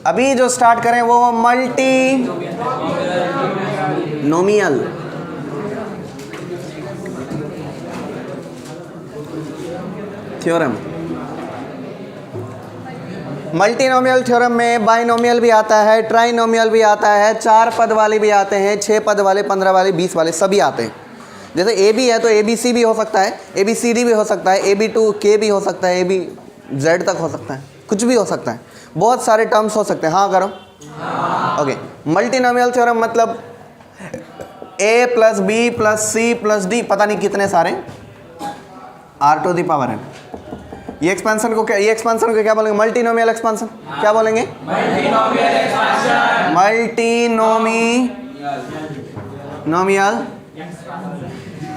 अभी जो स्टार्ट करें वो मल्टी नोमियल। थ्योरम, मल्टीनोमियल थ्योरम में बाइनोमियल भी आता है, ट्राइनोमियल भी आता है, 4 पद वाले भी आते हैं, 6 पद वाले, 15 वाले, 20 वाले सभी आते हैं। जैसे ए बी है तो ए बी सी भी हो सकता है, ए बी सी डी भी हो सकता है, ए बी टू के भी हो सकता है, ए बी जेड तक हो सकता है, कुछ भी हो सकता है, बहुत सारे टर्म्स हो सकते हैं। हाँ करो। ओके, मल्टीनोमियल थ्योरम मतलब A plus B plus C plus D, पता नहीं कितने सारे r to the power n. ये एक्सपेंशन को क्या, ये एक्सपेंशन को क्या बोलेंगे? Multinomial expansion. क्या बोलेंगे? Multinomial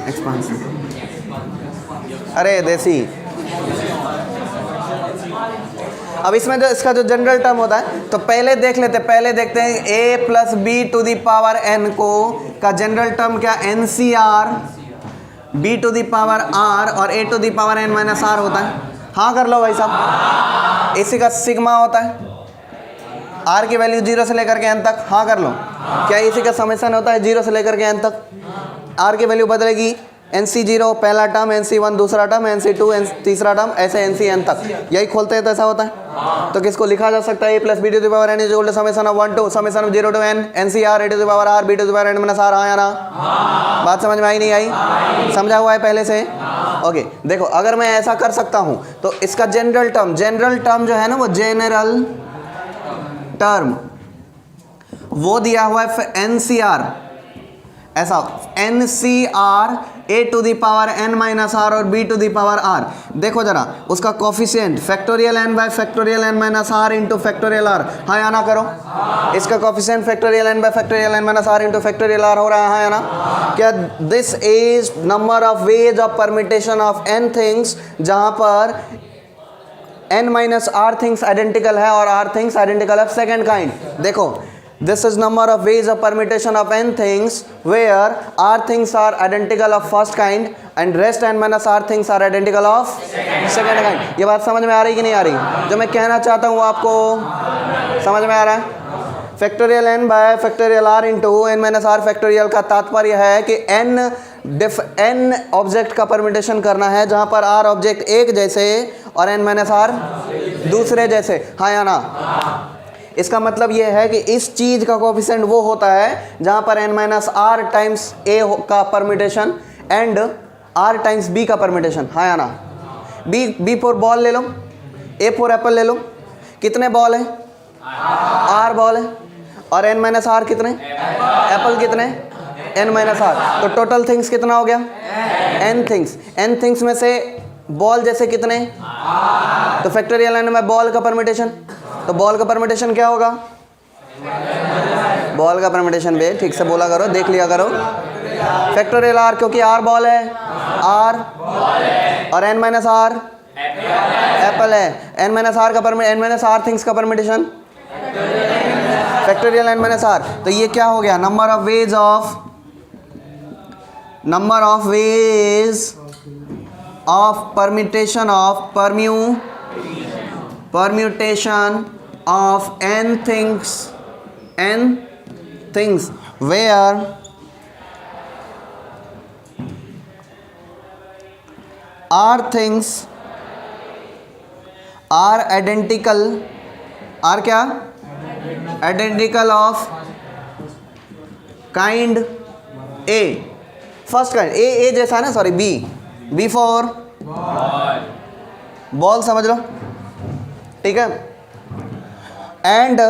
expansion. अरे देसी। अब इसमें जो इसका जो जनरल टर्म होता है तो पहले देख लेते, पहले देखते हैं a plus B to the power n को का जनरल टर्म क्या? N C R, B to the power r और a to the power n minus r होता है। हाँ कर लो भाई साहब। इसी का सिग्मा होता है, r की वैल्यू 0 से लेकर के n तक। हाँ कर लो। क्या इसी का समेशन होता है 0 से लेकर के n तक? r की वैल्यू बदलेगी, NC0 पहला टर्म, NC1 दूसरा टर्म, NC2 तीसरा टर्म, ऐसे NCn तक। यही खोलते हैं तो ऐसा होता है। तो किसको लिखा जा सकता है? a plus B to the power n is equal to summation of 1 to summation of 0 to n NCr a to the power r b to the power n minus r। हाँ या ना? बात समझ में आई नहीं आई? समझा हुआ है पहले से? ओके, देखो अगर मैं ऐसा कर सकता हूँ तो इसका जनरल टर्म जो है ना, वो जनरल टर्म वो दिया हुआ है NCr, ऐसा NCr a to the power n minus r और b to the power r। देखो जरा उसका coefficient factorial n by factorial n minus r into factorial r। हाँ या ना करो? इसका coefficient factorial n by factorial n minus r into factorial r हो रहा है। हाँ या ना? क्या this is number of ways of permutation of n things, जहां पर n minus r things identical है और r things identical of second kind. देखो this is number of ways of permutation of n things where r things are identical of first kind and rest n minus r things are identical of second kind। ये बात समझ में आ रही कि नहीं आ रही? जो मैं कहना चाहता हूँ आपको समझ में आ रहा है? Factorial n by factorial r into n minus r factorial का तात्पर्य है कि n ऑब्जेक्ट का परम्यूटेशन करना है जहाँ पर r ऑब्जेक्ट एक जैसे और n माइनस r दूसरे जैसे। हाँ या ना? इसका मतलब ये है कि इस चीज़ का कोफिशिएंट वो होता है जहाँ पर n माइनस आर टाइम्स ए का permutation and r times b का परम्यूटेशन। हाँ या ना? b फॉर बॉल ले लो, a फॉर एप्पल ले लो। कितने बॉल है? r बॉल है और n माइनस r कितने? एप्पल कितने? n minus r। तो टोटल थिंग्स कितना हो गया? n things. n थिंग्स में से बॉल जैसे कितने? तो फैक्टोरियल n में बॉल का परम्यूटेशन। तो बॉल का परम्यूटेशन क्या होगा? बॉल का परम्यूटेशन बे ठीक से बोला करो, देख लिया करो। फैक्टोरियल r, क्योंकि r बॉल है, r और n माइनस r एप्पल है। n माइनस r का n माइनस r थिंग्स का permutation factorial n minus r। तो ये क्या हो गया? Number of ways of permutation of permutation of n things where r things are identical, r क्या? identical of kind a, first kind a जैसा है ना, सॉरी b फॉर बॉल, समझ लो ठीक है। And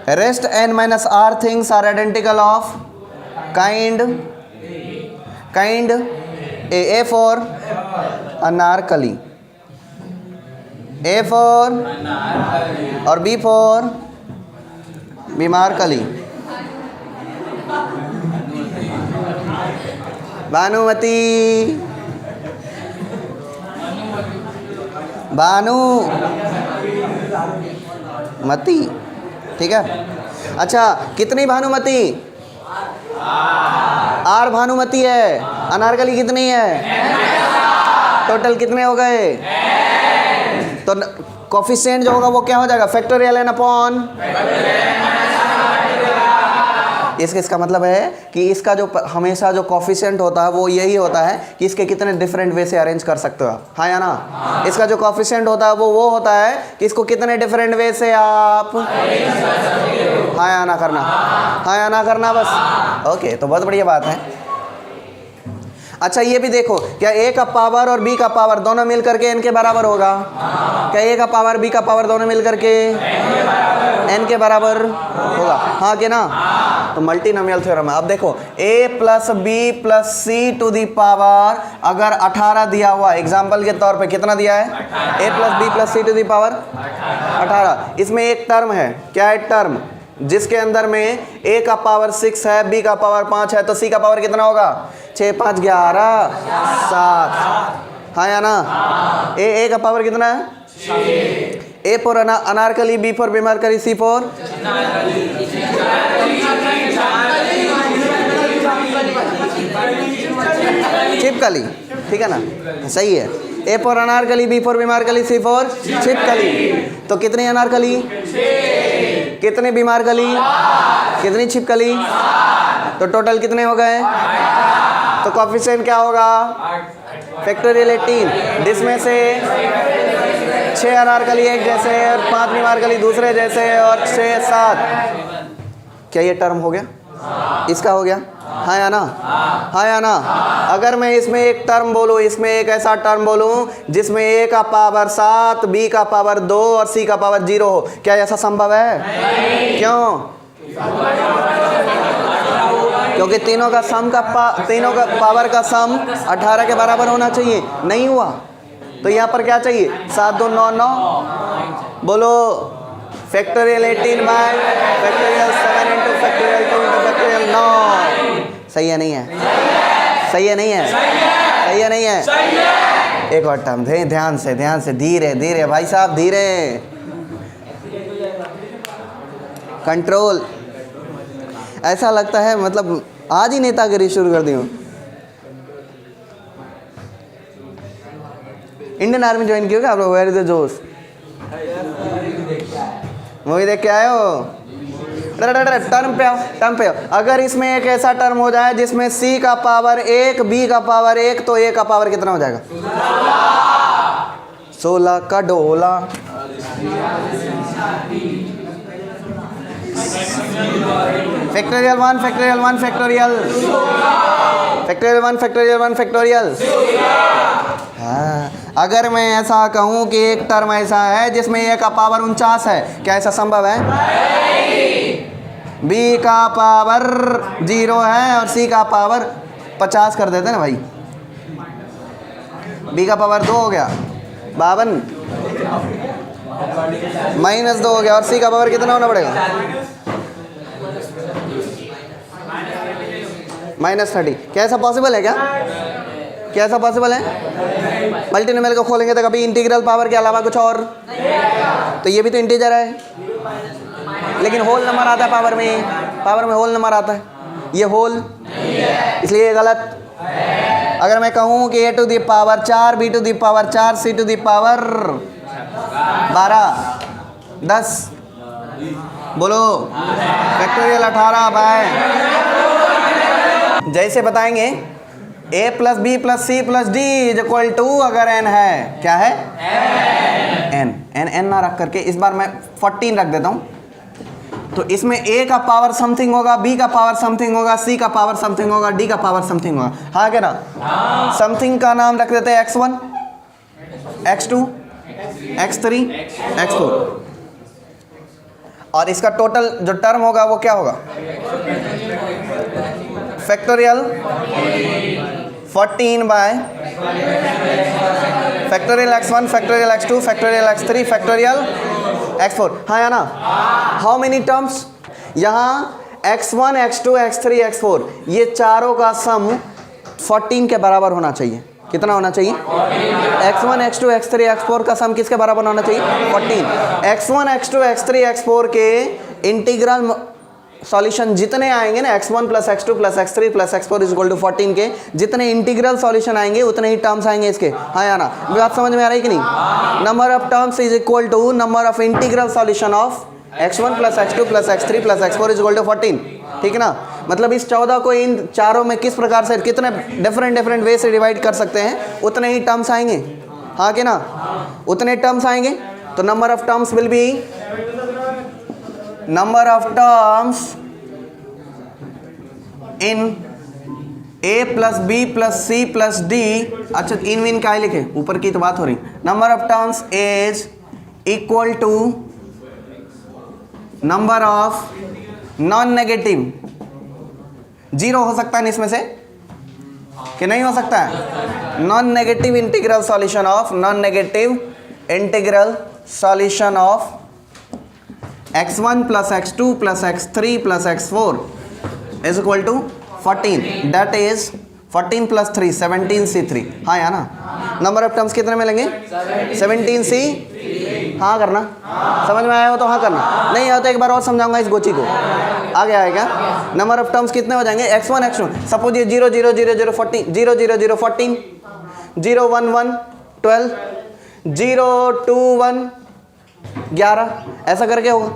rest n minus r things are identical of kind a for Anarkali, a for और b for बीमारकली। भानुमती, भानुमती, ठीक है। अच्छा, कितनी भानुमती? आर भानुमती है। अनारकली कितनी है? टोटल कितने हो गए? तो कोफिशिएंट जो होगा वो क्या हो जाएगा, फैक्टोरियल एन अपॉन। इसका मतलब है कि इसका जो हमेशा जो कोफिशिएंट होता है वो यही होता है कि इसके कितने डिफरेंट वे से अरेंज कर सकते हो आप, हाँ या ना। इसका जो कोफिशिएंट होता है वो होता है कि इसको कितने डिफरेंट वे से आप हाँ या ना करना, हाँ या ना करना बस। ओके, तो बहुत बढ़िया बात है। अच्छा ये भी देखो, क्या ए का पावर और बी का पावर दोनों मिल करके एन के बराबर होगा? क्या ए का पावर बी का पावर दोनों मिल करके एन के बराबर होगा, हाँ कि ना? तो मल्टीनोमियल थ्योरम है। अब देखो a plus B plus C to the power अगर 18 दिया हुआ, एग्जाम्पल के तौर पे कितना दिया है, a plus B plus C to the power 18। इसमें एक टर्म है, क्या है टर्म, जिसके अंदर में a का पावर 6 है, b का पावर 5 है, तो c का पावर कितना होगा, 6 5 11 7, हाँ या ना? a का पावर कितना है, A for Anarkali, B for बिमारकली, C फॉर छिपकली, ठीक है ना, सही है। A for Anarkali, B for बिमारकली, C फॉर छिपकली। तो कितनी अनारकली, कितनी बिमारकली, कितनी छिपकली, तो टोटल कितने हो गए? तो कोफिशिएंट क्या होगा, फैक्टोरियल 18, जिसमें से 6 अनारकली एक जैसे और 5 बिमारकली दूसरे जैसे और 6 7। क्या ये टर्म हो गया, इसका हो गया, हाँ या ना, हाँ या ना? अगर मैं इसमें एक टर्म बोलूँ, इसमें एक ऐसा टर्म बोलूँ जिसमें a का पावर 7, b का पावर 2 और c का पावर 0 हो, क्या ऐसा संभव है? क्यों? क्योंकि तीनों का पावर का सम 18 के बराबर होना चाहिए, नहीं हुआ। तो यहाँ पर क्या चाहिए, 7 2 9 9, बोलो factorial 18 bye factorial 7 into factorial 2 into factorial 9। सही है नहीं है, सही है नहीं है, सही है नहीं है? एक और टर्म थे, ध्यान से धीरे धीरे भाई साहब, धीरे, कंट्रोल। ऐसा लगता है मतलब आज ही नेतागिरी शुरू कर दी हूँ। इंडियन आर्मी ज्वाइन किया क्या आप लोग? वेयर इज द जोश? मूवी देख के आए हो? टर्म पे आओ, टर्म पे आओ। अगर इसमें एक ऐसा टर्म हो जाए जिसमें c का पावर 1, b का पावर 1, तो a का पावर कितना हो जाएगा? 16 का डोला। Factorial 1 factorial 1 factorial factorial 1 factorial 1 factorial. हाँ, अगर मैं ऐसा कहूँ कि एक टर्म ऐसा है जिसमें a का पावर 49 है, क्या ऐसा संभव है? b का पावर 0 है और c का पावर 50 कर देते ना भाई। b का पावर 2 हो गया 52, -2 हो गया, और c का पावर कितना होना पड़ेगा? -30। क्या ऐसा पॉसिबल है? क्या ऐसा पॉसिबल है? मल्टीनोमियल को खोलेंगे तो कभी इंटीग्रल पावर के अलावा कुछ और, तो ये भी तो इंटीजर है, लेकिन होल नंबर आता है पावर में होल नंबर आता है, ये होल, इसलिए गलत। अगर मैं कहूँ कि a to the power 4, b to the power 4, c to the power 12 10, बोलो फैक्टोरियल 18 बाय, जैसे बताएंगे a plus B plus C plus D is equal to, अगर n है, क्या है? n ना रख करके इस बार मैं 14 रख देता हूँ। तो इसमें a का पावर समथिंग होगा, b का पावर समथिंग होगा, c का पावर समथिंग होगा, d का पावर समथिंग होगा, हाँ क्या ना? समथिंग का नाम रख देते हैं x1 x2 x3 x4, और इसका टोटल जो टर्म होगा वो क्या होगा? Factorial 14 bye factorial x1 factorial x2 factorial x3 factorial x4, हाँ या ना? How many terms? यहाँ x1 x2 x3 x4 ये चारों का सम 14 के बराबर होना चाहिए। कितना होना चाहिए? x1 x2 x3 x4 का सम किसके बराबर होना चाहिए? 14। x1 x2 x3 x4 के इंटीग्रल सॉल्यूशन जितने आएंगे ना x1 plus x2 plus x3 plus x4 is equal to 14 के जितने इंटीग्रल सॉल्यूशन आएंगे उतने ही टर्म्स आएंगे इसके। हाँ या ना, बात समझ में आ रही कि नहीं? Number of terms is equal to number of integral solution of x1 plus x2 plus x3 plus x4 is equal to 14। ठीक है ना, मतलब इस 14 को इन चारों में किस प्रकार से कितने डिफरेंट वे से डिवाइड कर सकते हैं, उतने ही टर्म्स आएंगे। हाँ कि ना, उतने टर्म्स आएंगे। तो number of terms will be number of terms in a plus B plus C plus D. अच्छा, इन विन क्या लिखे, ऊपर की तो बात हो रही। Number of terms is equal to number of non negative. Zero हो सकता है इसमें से कि नहीं हो सकता है? Non negative integral solution of non negative integral solution of x1 plus x2 plus x3 plus x4 is equal to 14। That is 14 plus 3 17c3। हाँ या ना, नंबर ऑफ टर्म्स कितने मिलेंगे? 17c। हाँ करना, समझ में आया हो तो हाँ करना, नहीं आया तो एक बार और समझाऊंगा इस गोची को। आगे आएगा नंबर ऑफ टर्म्स कितने हो जाएंगे? x1 x2 सपोज ये 0 0 0 0 14 0 0 0 14 0 1 1 12 0 2 1 11 ऐसा करके होगा।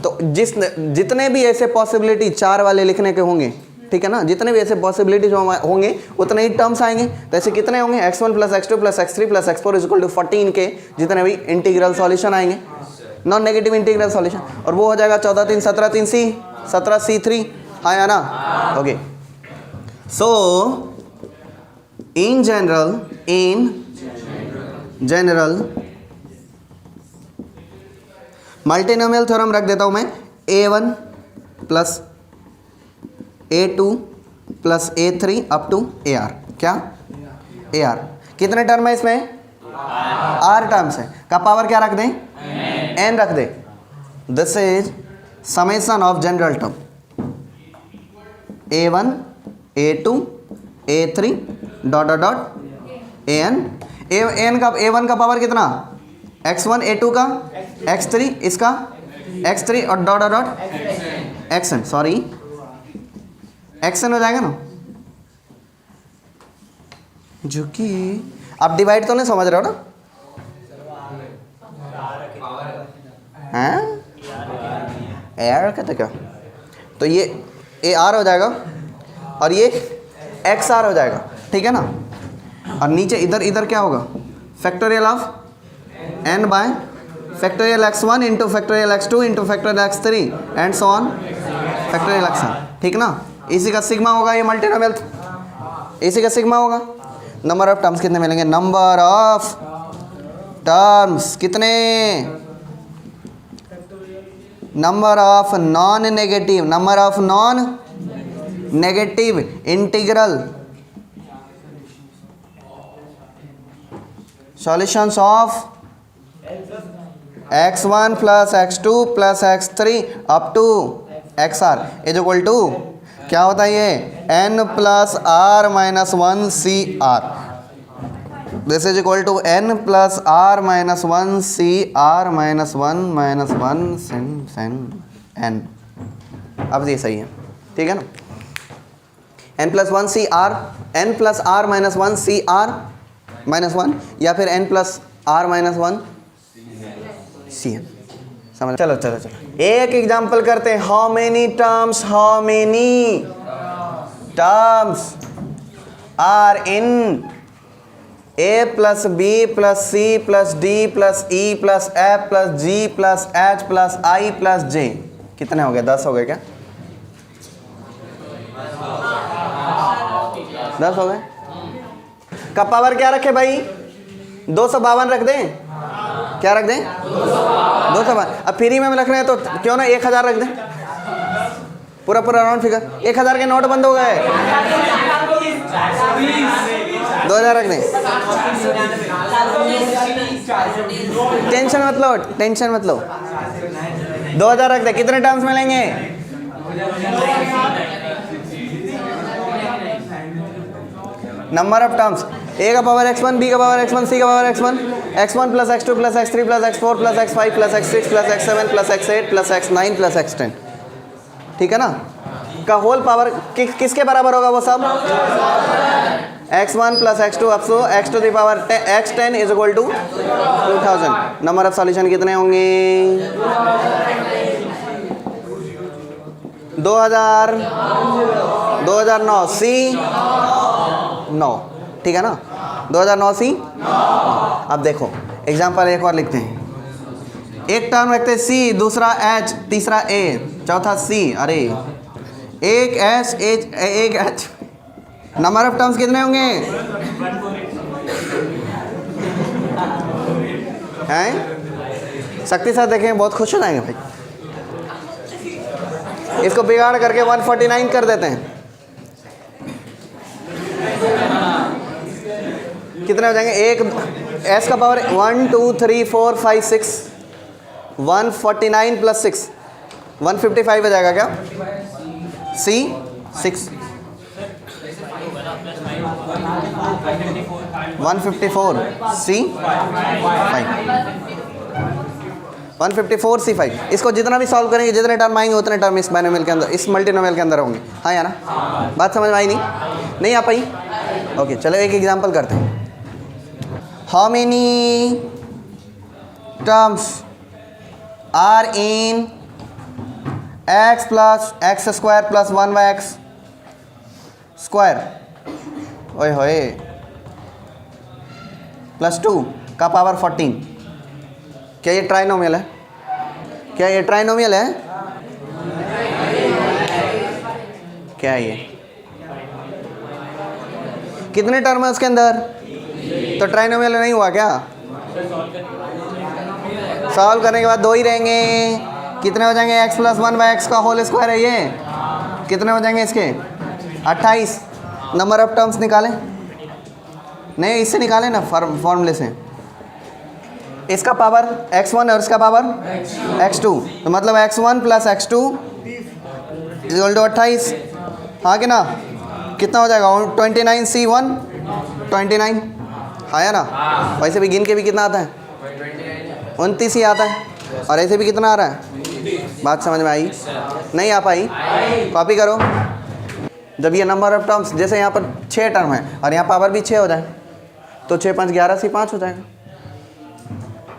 तो जितने भी ऐसे पॉसिबिलिटी 4 वाले लिखने के होंगे, ठीक है ना, जितने भी ऐसे पॉसिबिलिटीज होंगे उतने ही टर्म्स आएंगे। तो ऐसे कितने होंगे? x1 plus x2 plus x3 plus x4 is equal to 14 के जितने भी इंटीग्रल सॉल्यूशन आएंगे, नॉन नेगेटिव इंटीग्रल सॉल्यूशन, और वो हो जाएगा 14 3 17 3 c 17c3। हाँ या ना, okay. So in general multinomial theorem रख देता हूं मैं, a1 plus a2 plus a3 up to ar। क्या? ar। कितने टर्म है इसमें? r टर्म्स है। का पावर क्या रख दें? n रख दे। This is summation of general term a1 a2 a3 dot dot dot an का a1 का पावर कितना? x1 a2 का x3 इसका x3 और dot dot dot xn, sorry xn हो जाएगा ना, जो कि आप डिवाइड तो नहीं समझ रहे हो ना? हैं AR कहते क्या? तो ये AR हो जाएगा और ये XR हो जाएगा, ठीक है ना। और नीचे इधर क्या होगा? Factorial of n by factorial x1 into factorial x2 into factorial x3 and so on factorial xn, ठीक ना। इसी का सिग्मा होगा ये मल्टीनोमियल, इसी का सिग्मा होगा। नंबर ऑफ टर्म्स कितने मिलेंगे? नंबर ऑफ टर्म्स कितने? Number of non negative integral solutions of x1 plus x2 plus x3 up to xr is equal to क्या होता है ये? n plus r minus 1 C R. This is equal to n plus r minus 1 C are minus 1 minus 1 sin n। अब ये सही है, ठीक है ना। n plus 1 C r, n plus r minus 1 C are minus 1, या फिर n plus r minus 1 C n. समझ? चलो एक एग्जांपल करते हैं। How many terms are in a plus B plus C plus D plus E plus F plus G plus H plus I plus J. कितने हो गए? 10 हो गए क्या? 10 हो गए। का पावर क्या रखे भाई? 252 रख दें? क्या रख दें? 252। अब फ्री में रख रहे हैं तो क्यों ना 1000 रख दें, पूरा राउंड फिगर। 1000 के नोट बंद हो गए, 2000 रख दें। टेंशन मत लो 2000 रख दें। कितने टर्म्स मिलेंगे? नंबर ऑफ टर्म्स a का पावर x1 b का पावर x1 c का power x1 plus x2 plus x3 plus x4 plus x5 plus x6 plus x7 plus x8 plus x9 plus x10। ठीक है ना, का whole power किसके बराबर होगा वो सब, x1 plus x2 up to x to the power x10 is equal to 2000। Number of solution कितने होंगे, 2000, 2009 सी 9, ठीक है ना, 2009 सी। अब देखो एग्जाम्पल एक और लिखते हैं, एक टर्म रखते हैं सी, दूसरा एच, तीसरा ए, चौथा सी, अरे एक एच एक एच, नंबर ऑफ टर्म्स कितने होंगे हैं, शक्ति साथ देखें बहुत खुश हो जाएंगे भाई। इसको बिगाड़ करके 149 कर देते हैं, कितने हो जाएंगे, एक एस का पावर 1 2 3 4 5 6, 149 प्लस 6 155 हो जाएगा क्या, सी 6 154 सी 5 154 सी 5। इसको जितना भी सॉल्व करेंगे, जितने टर्म आएंगे उतने टर्म इस बाइनोमियल के अंदर, इस मल्टीनोमियल के अंदर होंगे। हाँ या ना, बात समझ में आई नहीं आ पाई? ओके चलो एक एग्जांपल करते हैं। How many terms are in x plus X square plus 1x square ओए होए प्लस 2 का पावर 14। क्या ये ट्राइनोमियल है, क्या ये ट्राइनोमियल है, क्या ये कितने टर्म है उसके अंदर, तो ट्राइनोमियल नहीं हुआ क्या, सॉल्व करने के बाद दो ही रहेंगे, कितने हो जाएंगे, x प्लस 1/x का होल स्क्वायर है ये, कितने हो जाएंगे इसके 28। नंबर ऑफ टर्म्स निकालें, नहीं इससे निकालें ना फॉर्मूले से, इसका पावर x1 और इसका पावर x2, तो मतलब x1 plus x2 equal to 28, हाँ कि ना, कितना हो जाएगा 29C1 29, हाँ या ना, वैसे भी गिन के भी कितना आता है 29 ही आता है, और ऐसे भी कितना आ रहा है, बात समझ में आई नहीं आ पाई, कॉपी करो। जब ये नंबर ऑफ टर्म्स, जैसे यहाँ पर 6 टर्म है और यहाँ पावर भी 6 हो जाए, तो 6 5 11 से 5 हो जाएगा,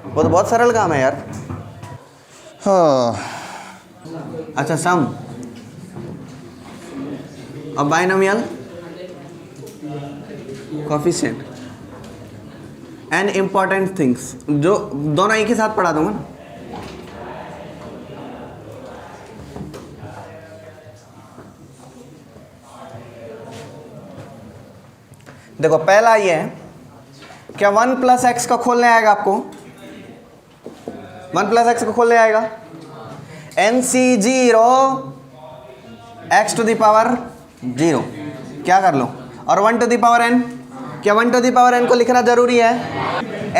वो तो बहुत सरल काम है यार। हाँ अच्छा सम, अब binomial coefficient and important things, जो दोनों एक ही साथ पढ़ा दूंगा ना। देखो पहला ये है, क्या 1 प्लस एक्स का खोलने आएगा आपको, 1 प्लस एक्स को खोलने आएगा, NC0 x to the power 0, क्या कर लो, और 1 टू द पावर n, क्या 1 टू द पावर n को लिखना जरूरी है,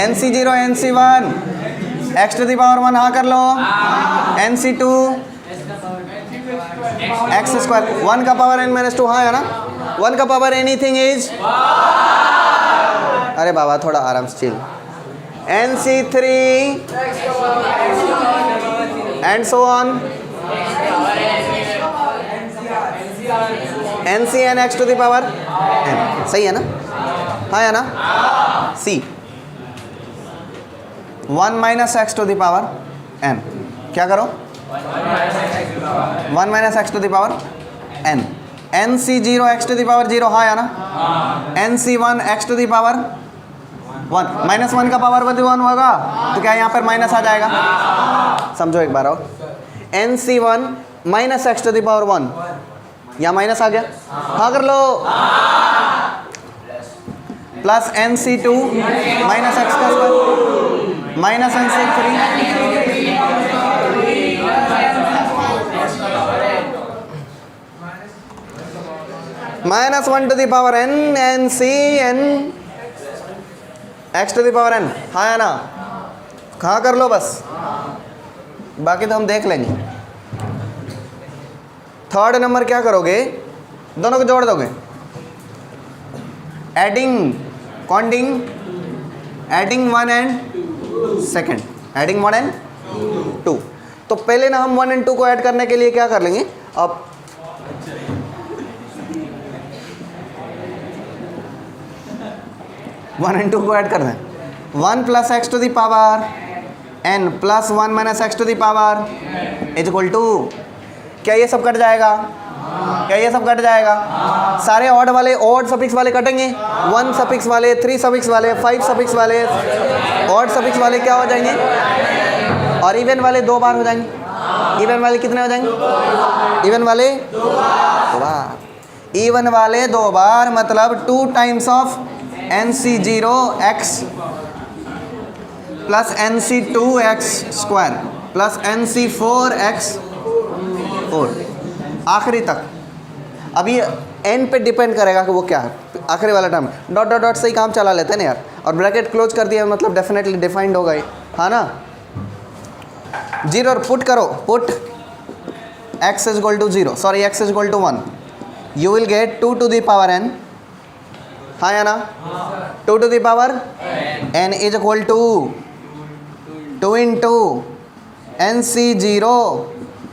NC0 NC1 x to the power 1, हाँ कर लो, NC2 x स्क्वायर 1 का पावर n माइनस 2, हाँ है ना, 1 का पावर एनीथिंग इज, अरे बाबा थोड़ा आराम से chill, NC3 and so on, NCn x to the power n, सही है ना, हाँ है ना, C 1 minus X to the power n, क्या करो 1 minus X to the power n, NC0 x to the power 0, हाँ या ना, NC1 x to the power 1, minus 1 का पावर 1 होगा, तो क्या यहाँ पर माइनस आ जाएगा, समझो एक बार और, NC1 minus X to the power 1, यहाँ माइनस आ गया, हाँ कर लो, प्लस NC2 माइनस एक्स का square minus NC3 minus 1 to the power n NCn x to the power n, हाँ है ना, हाँ कर लो बस, बाकी तो हम देख लेंगे। थर्ड नंबर क्या करोगे, दोनों को जोड़ दोगे, एडिंग कॉन्डिंग, adding 1 and second, adding 1 and 2, तो पहले ना हम 1 और 2 को ऐड करने के लिए क्या कर लेंगे, अब 1 और 2 को ऐड कर दें। 1 plus X to the power n plus 1 minus X to the power is equal to, क्या ये सब कट जाएगा? क्या ये सब कट जाएगा? सारे ऑड वाले, ऑड सफिक्स वाले कटेंगे, 1 सफिक्स वाले, 3 सफिक्स वाले, 5 सफिक्स वाले, ऑड सफिक्स वाले क्या हो जाएंगे, और इवन वाले 2 बार हो जाएंगे। इवन वाले कितने हो जाएंगे? इवन वाले 2 बार। इवन वाले 2 बार मतलब 2 times of NC0x plus NC2x square plus NC4x 4 आखिरी तक। अब ये n पे डिपेंड करेगा कि वो क्या है, आखिरी वाला टर्म। डॉट डॉट डॉट से ही काम चला लेते हैं ना यार, और ब्रैकेट क्लोज कर दिया मतलब डेफिनेटली डिफाइंड होगा ही, हाँ ना। 0 और पुट करो, put x is equal to 0, sorry x is equal to 1, you will get 2 to the power n, हाँ या ना। 2 to the power n is equal to 2 into NC0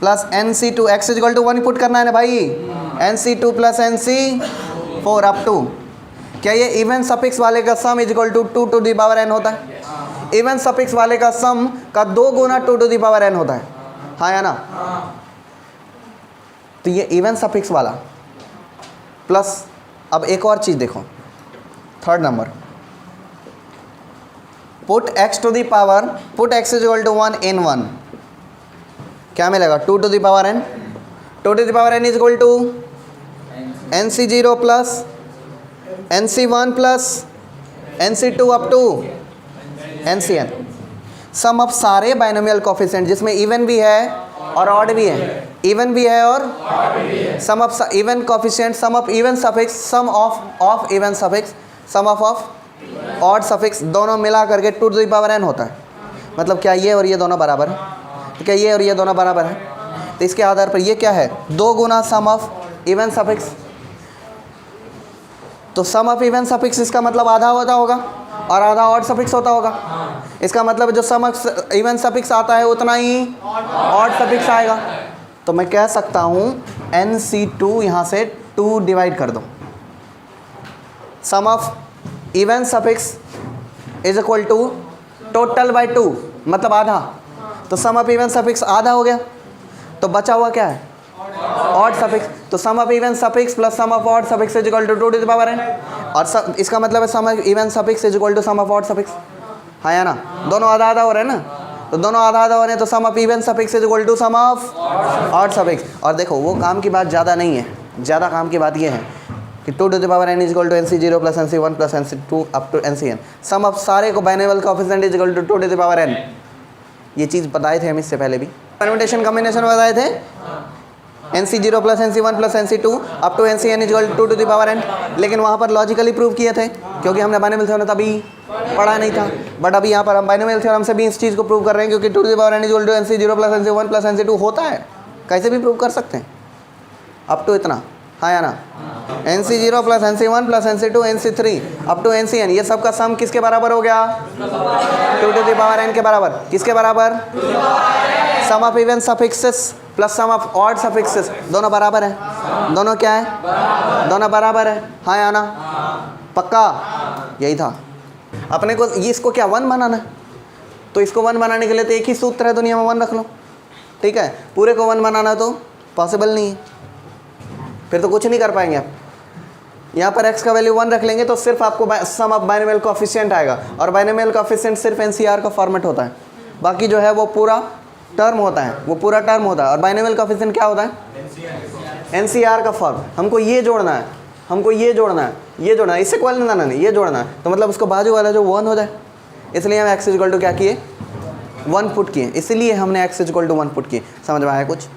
plus NC2, x is equal to 1 put करना है ना भाई, NC2 plus NC4 up to, क्या ये even suffix वाले का sum is equal to 2 to the power n होता है? इवन सफिक्स वाले का सम का 2 गुना 2 टू द पावर n होता है, हाँ या ना। तो ये इवन सफिक्स वाला प्लस, अब एक और चीज़ देखो, third number, put x to the power, put x is equal to 1 in 1, क्या मिलेगा? 2 to the power n, 2 to the power n is equal to NC0 plus NC1 plus NC2 up to NCn। Sum of सारे binomial coefficient जिसमें even भी है और odd भी है, even भी है और sum of even coefficient, sum of even suffix, sum of even suffix, sum of odd suffix, दोनों मिला करके 2 टू द पावर n होता है। मतलब क्या ये और ये दोनों बराबर है? तो क्या ये और ये दोनों बराबर है? तो इसके आधार पर ये क्या है? 2 गुना सम ऑफ इवन सफिक्स। तो सम ऑफ इवन सफिक्स इसका मतलब आधा होता होगा और आधा ऑड सफिक्स होता होगा। इसका मतलब जो सम ऑफ इवन सफिक्स आता है उतना ही ऑड सफिक्स आएगा। तो मैं कह सकता हूँ NC2 यहाँ से 2 डिवाइड कर दो, sum of even suffix is equal to total by 2 मतलब आधा। तो सम ऑफ इवन सफिक्स आधा हो गया, तो बचा हुआ क्या है? Odd suffix. तो sum of even suffix plus sum of odd suffix is equal to 2 to the power n, और इसका मतलब है sum of even suffix is equal to sum of odd suffix, हाँ या ना। दोनों आधा आधा हो रहे हैं ना, तो दोनों आधा आधा हो रहे हैं, तो sum of even suffix is equal to sum of odd suffix. और देखो वो काम की बात ज़्यादा नहीं है, ज़्यादा काम की बात ये है कि 2 to the power n is equal to NC0 plus NC1 plus NC2 up to NCn। Sum of सारे को binomial coefficient is equal to 2 to the power n। ये चीज़ बताए थे हम इससे पहले भी, परम्यूटेशन कॉम्बिनेशन बताए थे। NC0 plus NC1 plus NC2 up to NCn is equal to 2 to the power n, लेकिन वहाँ पर लॉजिकली प्रूव किए थे क्योंकि हमने बाइनोमियल थ्योरम तभी पढ़ा नहीं था। बट अभी यहाँ पर हम बाइनोमियल थ्योरम से भी इस चीज़ को प्रूव कर रहे हैं, क्योंकि 2 to the power n is equal to NC0 plus NC1 plus NC2 होता है, कैसे भी प्रूव कर सकते हैं अप टू इतना, हाँ या ना। NC0 plus NC1 plus NC2 NC3 up to NCn, ये सब का सम किसके बराबर हो गया? 2 टू द पावर n के बराबर। किसके बराबर? Sum of even suffixes plus sum of odd suffixes, दोनों बराबर है। दोनों क्या है? दोनों बराबर है, हाँ या ना। पक्का यही था अपने को। ये इसको क्या 1 बनाना है, तो इसको 1 बनाने के लिए तो एक ही सूत्र है दुनिया में, 1 रख लो, ठीक है। पूरे को 1 बनाना तो पॉसिबल नहीं है, फिर तो कुछ नहीं कर पाएंगे आप। यहाँ पर x का वैल्यू 1 रख लेंगे तो सिर्फ आपको सम ऑफ बाइनोमियल कोएफिशिएंट आएगा, और बाइनोमियल कोएफिशिएंट सिर्फ NCR का फॉर्मेट होता है, बाकी जो है वो पूरा टर्म होता है, वो पूरा टर्म होता है। और बाइनोमियल कोएफिशिएंट क्या होता है? NCR का फॉर्म। हमको ये जोड़ना है, हमको ये जोड़ना है, ये जोड़ना है, इससे इक्वल नहीं, ये जोड़ना है, तो मतलब उसको बाजू वाला जो 1 हो जाए, इसलिए हम x इज इक्वल टू क्या किए? 1 पुट किए, इसलिए हमने x is equal to 1 put किए। समझ में आया? कुछ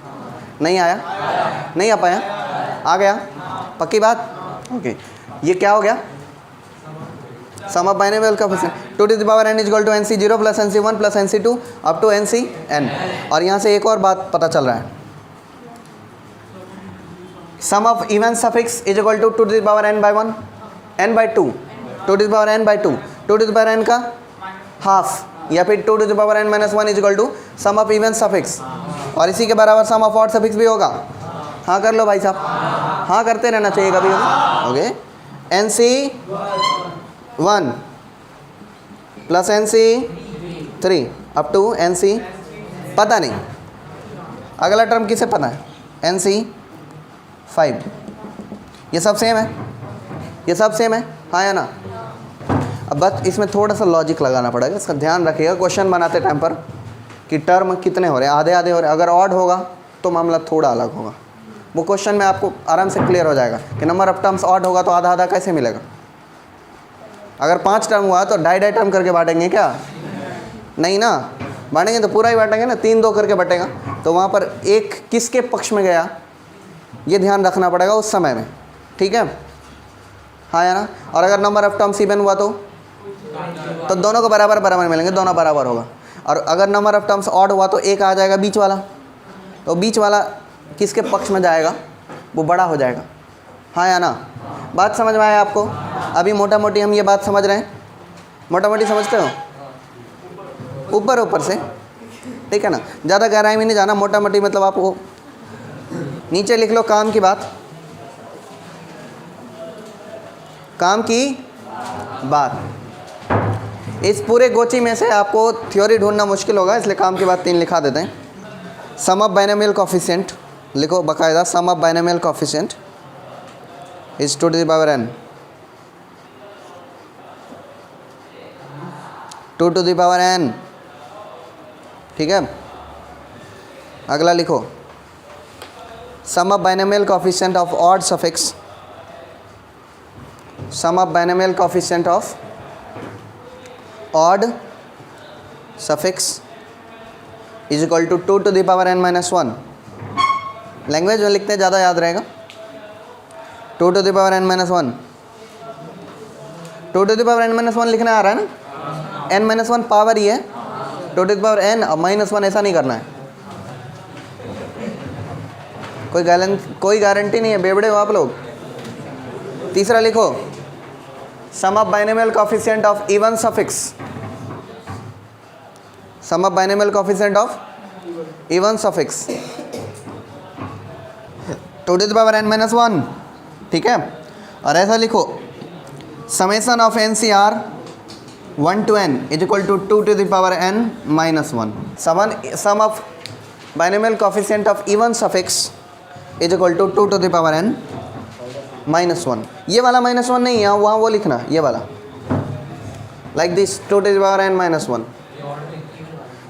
नहीं आया? नहीं आ पाया? आ गया? पक्की बात? ओके। ये क्या हो गया? Sum of binomial coefficient 2 to the power n is equal to NC0 plus NC1 plus NC2 up to NCn। और यहाँ से एक और बात पता चल रहा है, sum of even suffix is equal to 2 to the power n by 1, n by 2, 2 to the power n by 2, 2 to the power n का हाफ, या फिर 2 to the power n minus 1 is equal to sum of even suffix और इसी के बराबर sum of odd suffix भी होगा। हाँ कर लो भाई साहब, हाँ करते रहना चाहिए कभी कभी। Okay, N C 1 plus N C 3 up to N C, पता नहीं अगला टर्म किसे पता है, एन सी 5। ये सब सेम है, ये सब सेम है, हाँ या ना। अब बस इसमें थोड़ा सा लॉजिक लगाना पड़ेगा, इसका ध्यान रखिएगा क्वेश्चन बनाते टाइम पर कि टर्म कितने हो रहे हैं, आधे आधे हो रहे हैं। अगर ऑड होगा तो मामला थोड़ा अलग होगा, वो क्वेश्चन में आपको आराम से क्लियर हो जाएगा कि नंबर ऑफ टर्म्स ऑड होगा तो आधा आधा कैसे मिलेगा। अगर 5 टर्म हुआ तो 2.5 टर्म करके बांटेंगे क्या, नहीं ना, बांटेंगे तो पूरा ही बांटेंगे ना, 3-2 करके बटेगा। तो वहाँ पर एक किसके पक्ष में गया ये ध्यान रखना पड़ेगा उस समय में, ठीक है, हाँ या ना। और अगर नंबर ऑफ टर्म्स इवन हुआ तो दोनों को बराबर बराबर मिलेंगे, दोनों बराबर होगा। और अगर नंबर ऑफ टर्म्स ऑड हुआ तो एक आ जाएगा बीच वाला, तो बीच वाला किसके पक्ष में जाएगा, वो बड़ा हो जाएगा, हाँ या ना। बात समझ में आया आपको? अभी मोटा मोटी हम ये बात समझ रहे हैं, मोटा मोटी समझते हो, ऊपर ऊपर से, ठीक है ना, ज़्यादा गहराई में नहीं जाना। मोटा मोटी मतलब आपको नीचे लिख लो काम की बात, काम की बात। इस पूरे गोची में से आपको थ्योरी ढूंढना मुश्किल होगा, इसलिए काम की बात 3 लिखा देते हैं। सम ऑफ बाइनोमियल कोएफिशिएंट लिखो बाकायदा, sum of binomial coefficient is 2 to the power n, 2 to the power n, ठीक है। अगला लिखो sum of binomial coefficient of odd suffix, sum of binomial coefficient of odd suffix is equal to 2 to the power n minus 1। Language में लिखते हैं ज़्यादा याद रहेगा, 2 to the power n minus 1, 2 to the power n minus 1 लिखना आ रहा है ना, n minus 1 पावर ही है, 2 to the power n और -1 ऐसा नहीं करना है। कोई गारंटी नहीं है, बेवड़े हो आप लोग। तीसरा लिखो sum of binomial coefficient of even suffix, sum of binomial coefficient of even suffix 2 to the power n minus 1, ठीक है। और ऐसा लिखो summation of NCR 1 to n is equal to 2 to the power n minus 1। Sum of binomial coefficient of even suffix is equal to 2 to the power n minus 1। ये वाला -1 नहीं है, वहाँ वो लिखना, ये वाला like this 2 to the power n minus 1,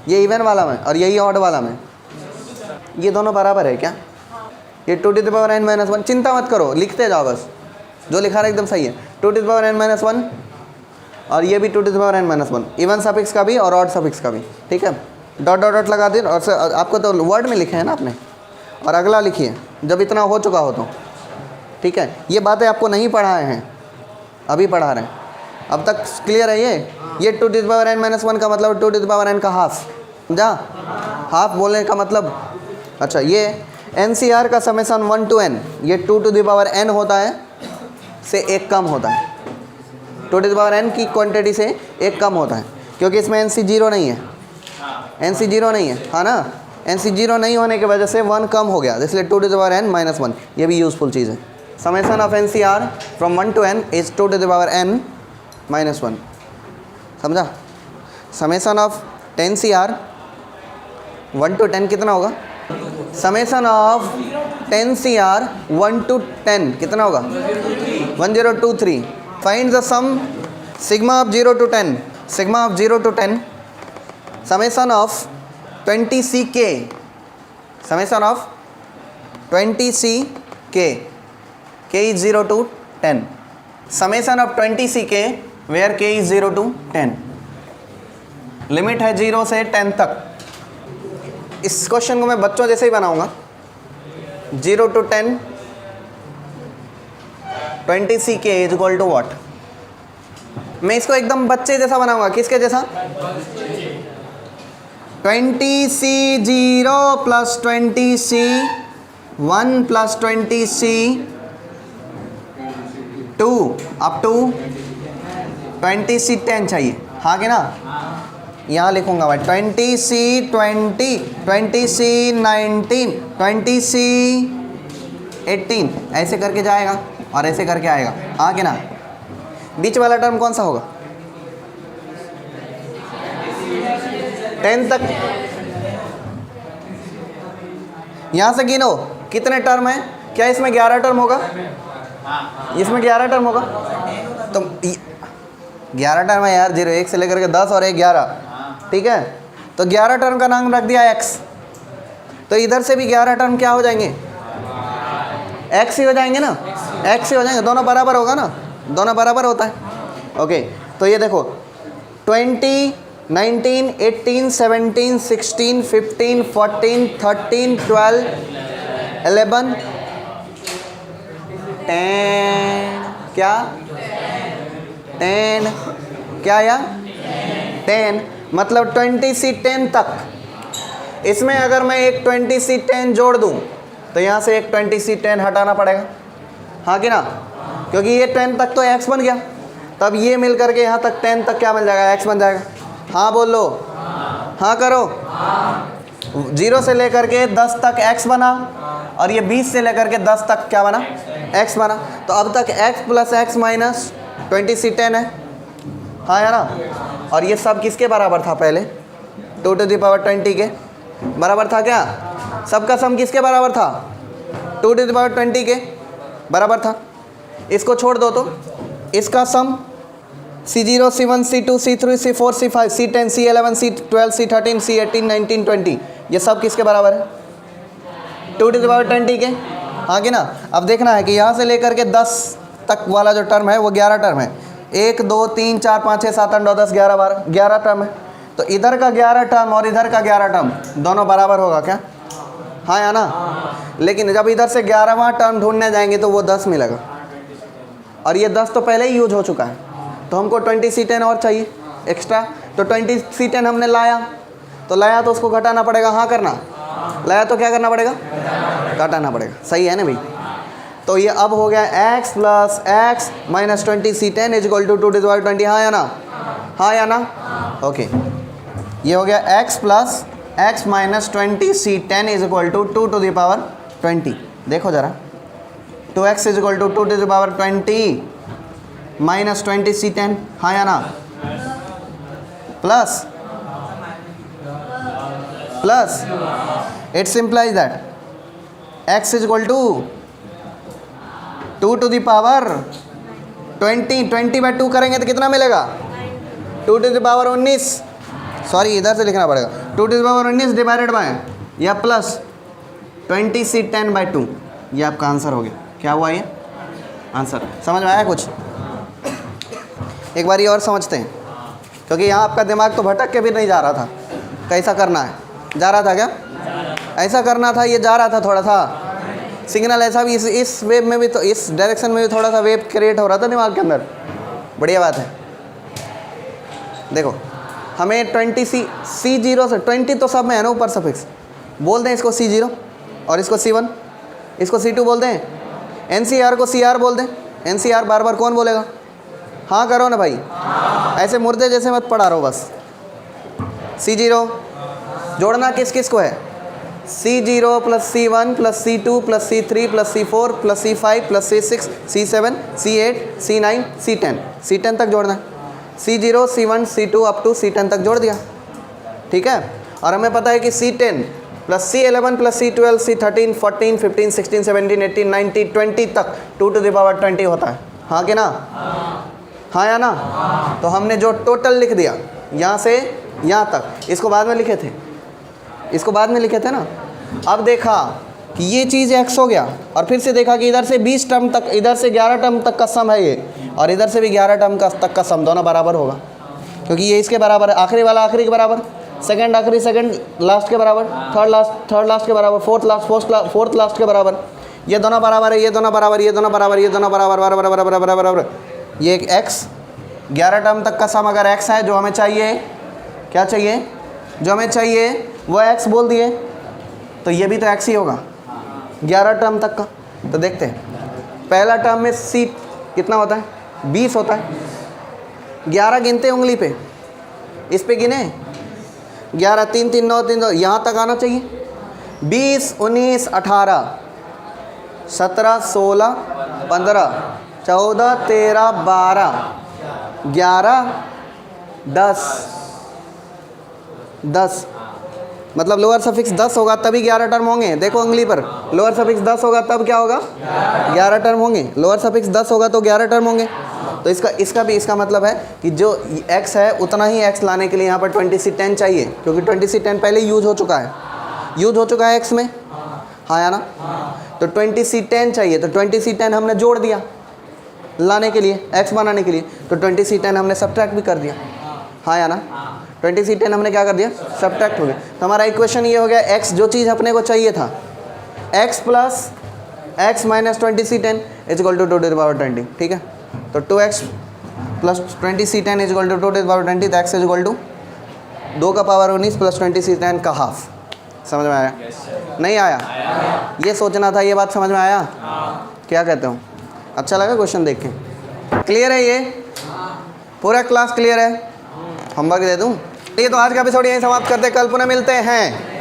ये इवन वाला में और यही ऑड वाला में, ये दोनों बराबर है क्या, ये 2 to the power n minus 1। चिंता मत करो, लिखते जाओ बस, जो लिखा रहा है एकदम सही है। 2 to the power n minus 1 और ये भी 2 to the power n minus 1, even suffix का भी और ऑड सफिक्स का भी, ठीक है। डॉट डॉट डॉट लगा दिए, और आपको तो वर्ड में लिखे हैं ना आपने, और अगला लिखिए जब इतना हो चुका हो तो, ठीक है। ये बातें आपको नहीं पढ़ाए हैं, अभी पढ़ा रहे हैं, अब तक क्लियर है ये 2 to the power n minus 1 का मतलब 2 to the power n का हाफ, जा हाफ बोलने का मतलब। अच्छा, ये NCR का समेशन 1 to n, ये 2 to the power n होता है से एक कम होता है, 2 to the power n की क्वांटिटी से एक कम होता है, क्योंकि इसमें NC 0 नहीं है, NC 0 नहीं है, हाँ ना। NC 0 नहीं होने की वजह से 1 कम हो गया, इसलिए 2 to the power n minus 1, ये भी यूजफुल चीज़ है। Summation of NCR from 1 to n is 2 to the power n minus 1, समझा। समेशन ऑफ 10CR 1 to 10 कितना होगा, समेशन ऑफ 10CR 1 to 10 कितना होगा, 1023। Find the sum sigma of 0 to 10, sigma of 0 to 10, summation of 20CK, summation of 20CK, K is 0 to 10, summation of 20CK where K is 0 to 10, limit है 0 से 10 तक। इस question को मैं बच्चों जैसे ही बनाऊंगा, 0 to 10 20CK is equal to what. मैं इसको एकदम बच्चे जैसा बनाऊंगा, किसके जैसा, 20C0 plus 20C1 plus 20C2 up to 20C10 चाहिए, हाँ कि ना। यहाँ लिखूंगा भाई 20C 20, 20C 19, 20C 18, ऐसे करके जाएगा और ऐसे करके आएगा, हाँ कि ना। बीच वाला टर्म कौन सा होगा? 10 तक। यहाँ से गिनो कितने टर्म है, क्या इसमें 11 टर्म होगा? इसमें 11 टर्म होगा, तो 11 टर्म है यार, 0 1 से लेकर के 10 और 1 11, ठीक है। तो 11 टर्म का नाम रख दिया x, तो इधर से भी 11 टर्म क्या हो जाएंगे? x ही हो जाएंगे ना, x ही हो जाएंगे, दोनों बराबर होगा ना, दोनों बराबर होता है। ओके, तो ये देखो 20, 19, 18, 17, 16, 15, 14, 13, 12, 11, 10, क्या 10, क्या या 10, मतलब 20C 10 तक। इसमें अगर मैं एक 20C 10 जोड़ दूं तो यहाँ से एक 20C 10 हटाना पड़ेगा, हाँ कि ना, क्योंकि ये 10 तक तो x बन गया, तब ये मिल करके यहाँ तक 10 तक क्या बन जाएगा? x बन जाएगा। हाँ बोलो, हाँ करो। 0 से लेकर के 10 तक x बना और ये 20 से लेकर के 10 तक क्या बना? x बना। तो अब तक x plus x minus 20C 10 है, हाँ या ना। और ये सब किसके बराबर था? पहले 2 to the power 20 के बराबर था क्या? सबका सम किसके बराबर था? 2 to the power 20 के बराबर था। इसको छोड़ दो तो इसका सम C0, C1, C2, C3, C4, C5, C10, C11, C12, C13, C18, 19, 20, ये सब किसके बराबर है? 2 to the power 20 के, हाँ कि ना। अब देखना है कि यहाँ से लेकर के 10 तक वाला जो टर्म है वो 11 टर्म है। 1 2 3 4 5 6 7 8 9 10 11 12 11 टर्म है। तो इधर का 11 टर्म और इधर का 11 टर्म दोनों बराबर होगा क्या? हाँ या ना। लेकिन जब इधर से 11वां टर्म ढूंढने जाएंगे तो वो 10 मिलेगा, और ये 10 तो पहले ही यूज हो चुका है, तो हमको 20C 10 और चाहिए एक्स्ट्रा। तो 20C 10 हमने लाया, तो लाया तो उसको घटाना पड़ेगा, हाँ करना, लाया तो क्या करना पड़ेगा? घटाना पड़ेगा, सही है ना भाई। तो ये अब हो गया x plus x minus 20C 10 is equal to 2 to the power 20, हाँ या ना, हाँ या ना। ओके, ये हो गया x plus x minus 20C 10 is equal to 2 to the power 20। देखो ज़रा, 2x is equal to 2 to the power 20 minus 20C 10, हाँ या ना, plus plus it simplify that x is equal to 2 to the power 20, 20/2 करेंगे तो कितना मिलेगा? 2 to the power 19, sorry इधर से लिखना पड़ेगा, 2 to the power 19 divided by या प्लस 20C 10/2, ये आपका आंसर हो गया। क्या हुआ ये आंसर? समझ में आया कुछ? एक बार ये और समझते हैं, क्योंकि यहाँ आपका दिमाग तो भटक के भी नहीं जा रहा था। कैसा करना है? जा रहा था क्या? ऐसा करना था, ये जा रहा था थोड़ा सा सिग्नल ऐसा भी, इस वेव में भी, तो इस डायरेक्शन में भी थोड़ा सा वेव क्रिएट हो रहा था दिमाग के अंदर। बढ़िया बात है। देखो हमें 20C C0 से 20 तो सब में है ना ऊपर सफिक्स, बोल दें इसको C0 और इसको C1, इसको C2 बोल दें, NCR को CR बोल दें। NCR बार बार कौन बोलेगा? हाँ करो ना भाई, ऐसे मुर्दे जैसे मत पढ़ा रहो बस। C0 जोड़ना किस किस को है? C0 plus C1 plus C2 plus C3 plus C4 plus C5 plus C6 C7 C8 C9 C10, C10 तक जोड़ना है। C0 C1 C2 up to C10 तक जोड़ दिया, ठीक है। और हमें पता है कि C10 plus C11 plus C12 C13 14 15 16 17 18 19 20 तक 2 to the power 20 होता है, हाँ कि ना, हाँ या ना। तो हमने जो टोटल लिख दिया यहाँ से यहाँ तक, इसको बाद में लिखे थे, इसको बाद में लिखे थे ना। अब देखा कि ये चीज़ x हो गया, और फिर से देखा कि इधर से 20 टर्म तक, इधर से 11 टर्म तक का सम है ये, और इधर से भी 11 टर्म तक का सम, दोनों बराबर होगा, क्योंकि ये इसके बराबर है, आखिरी वाला आखिरी के बराबर, सेकंड आखिरी सेकंड लास्ट के बराबर, थर्ड लास्ट के बराबर, फोर्थ लास्ट के बराबर, ये दोनों बराबर है, ये दोनों बराबर, ये दोनों बराबर, ये दोनों बराबर बराबर बराबर बराबर बराबर। ये एक x 11 टर्म तक का सम अगर x है, जो हमें चाहिए, क्या चाहिए, जो हमें चाहिए वो x बोल दिए, तो ये भी तो x ही होगा 11 टर्म तक का। तो देखते हैं, पहला टर्म में c कितना होता है? 20 होता है। 11 गिनते उंगली पे, इस पे गिने 11 3 3 9 3 2 यहाँ तक आना चाहिए। 20 19 18 17 16 15 14 13 12 11 10 10 मतलब लोअर सफिक्स 10 होगा तभी 11 टर्म होंगे। देखो उंगली पर, लोअर सफिक्स 10 होगा तब क्या होगा? 11 टर्म होंगे। लोअर सफिक्स 10 होगा तो 11 टर्म होंगे। तो इसका भी इसका मतलब है कि जो x है उतना ही x लाने के लिए यहाँ पर 20C10 चाहिए, क्योंकि 20C10 पहले यूज हो चुका है, x में, हाँ या ना? तो 20C10 चाहिए, तो 20C10 हमने जोड़ दिया लाने के लिए, x बनाने के लिए, तो 20C10 हमने सब्ट्रैक्ट भी कर दिया, हाँ या ना? 20C10 हमने क्या कर दिया? सब्ट्रैक्ट हो गया। तो हमारा इक्वेशन ये हो गया, x जो चीज़ अपने को चाहिए था, x plus x minus 20C10 is equal to 2 to the power 20, ठीक है? तो 2x plus 20C10 is equal to 2 to the power 20, तो x इज इक्वल टू 2 का पावर 19 प्लस 20C10 का हाफ। समझ में आया? नहीं आया? ये सोचना था, ये बात समझ में आया? क्या कहते हो? अच्छा लगा क्वेश्चन देख के? क्लियर है ये? पूरा क्लास क्लियर है? होमवर्क दे दूँ? ये तो आज का एपिसोड यहीं समाप्त करते हैं, कल पुनः मिलते हैं।